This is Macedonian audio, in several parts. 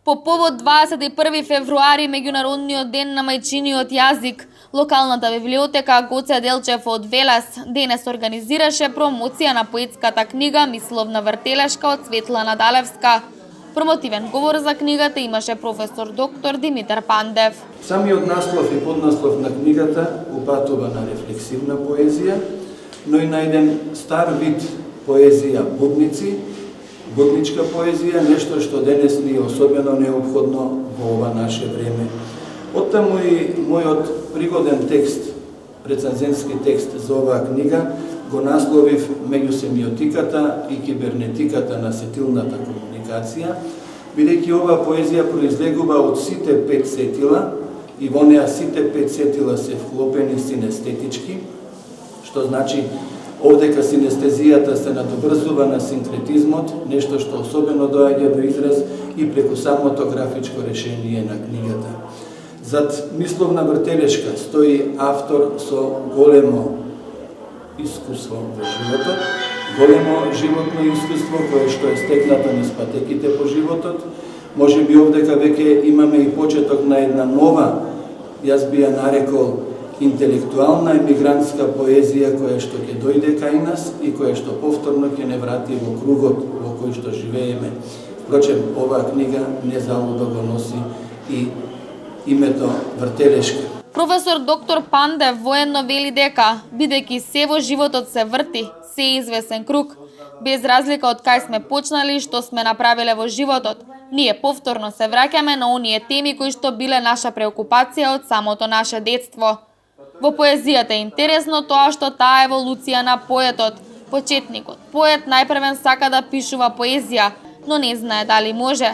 По повод 21 февруари, меѓународниот ден на мајчиниот јазик, локалната библиотека Гоце Делчев од Велес денес организираше промоција на поетската книга Мисловна вртелешка од Светлана Далевска. Промотивен говор за книгата имаше професор доктор Димитар Пандев. Самиот наслов и поднаслов на книгата упатува на рефлексивна поезија, но и на еден стар вид поезија будници, будничка поезија, нешто што денес ни е особено необходно во ова наше време. Оттаму и мојот пригоден текст, рецензенски текст за оваа книга, го насловив меѓу семиотиката и кибернетиката на сетилната комуникација, бидејќи оваа поезија произлегува од сите 5 сетила и во неа сите 5 сетила се вклопени синестетички, што значи овдека синестезијата се надоврзува на синкретизмот, нешто што особено доаѓа до израз и преку самото графичко решение на книгата. Зад Мисловна вртелешка стои автор со големо искуство во животот, големо животно искуство кое што е стекнато низ патеките по животот. Може би овдека веќе имаме и почеток на една нова, јас би ја нарекол, интелектуална емигрантска поезија која што ќе дојде кај нас и која што повторно ќе не врати во кругот во кој што живееме. Впрочем, оваа книга незалудно го носи и името Вртелешка. Професор доктор Пандев воедно вели дека, бидејќи се во животот се врти, се е извесен круг, без разлика од кај сме почнали, што сме направиле во животот, ние повторно се враќаме на оние теми кои што биле наша преокупација од самото наше детство. Во поезијата е интересно тоа што таа еволуција на поетот, почетникот, поет најпрвен сака да пишува поезија, но не знае дали може.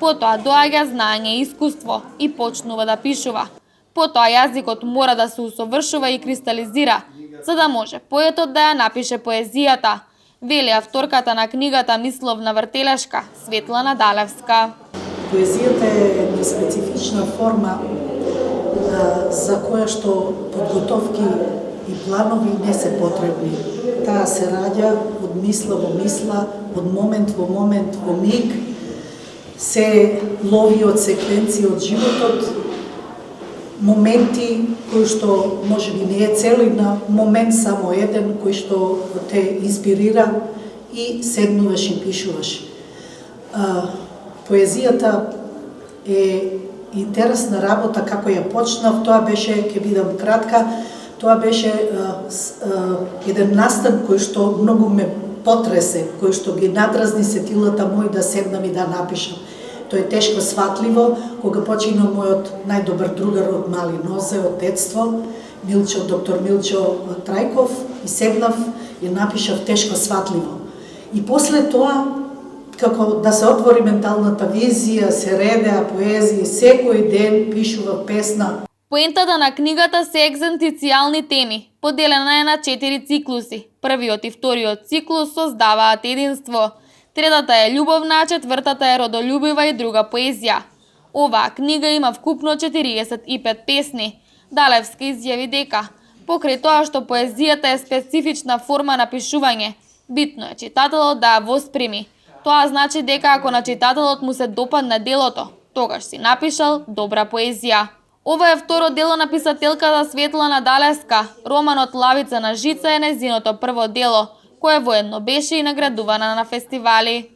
Потоа доаѓа знаење и искуство и почнува да пишува. Потоа јазикот мора да се усовршува и кристализира, за да може поетот да ја напише поезијата, вели авторката на книгата Мисловна вртелешка, Светлана Далевска. Поезијата е една специфична форма за која што подготовки и планови не се потребни. Таа се раѓа од мисла во мисла, од момент во момент, во миг, се лови од секвенција од животот, моменти кои што може би не е целина, момент само еден кој што те инспирира и седнуваш и пишуваш. Поезијата е интересна работа како ја почнав, тоа беше, ќе бидам кратка, тоа беше еден настан кој што многу ме потресе, кој што ги надразни сетилата мои да седнам и да напишам. Тоа е тешко сватливо, кога почина мојот најдобар другар од мали нозе, од детство, Милчо, доктор Милчо Трајков, и седнав и напишав тешко сватливо. И после тоа, како да се отвори менталната визија, се редеа поезии, секој ден пишува песна. Поентата на книгата се екзистенцијални теми, поделена е на 4 циклуси. Првиот и вториот циклус создаваат единство. Третата е љубовна, четвртата е родолюбива и друга поезија. Оваа книга има вкупно 45 песни. Далевска изјави дека, покрај тоа што поезијата е специфична форма на пишување, битно е читателот да ја восприми. Тоа значи дека ако на читателот му се допадне делото, тогаш си напишал добра поезија. Ова е второ дело на писателката Светлана Далевска. Романот Лавица на жица е нејзиното прво дело, кое воедно беше и наградувана на фестивали.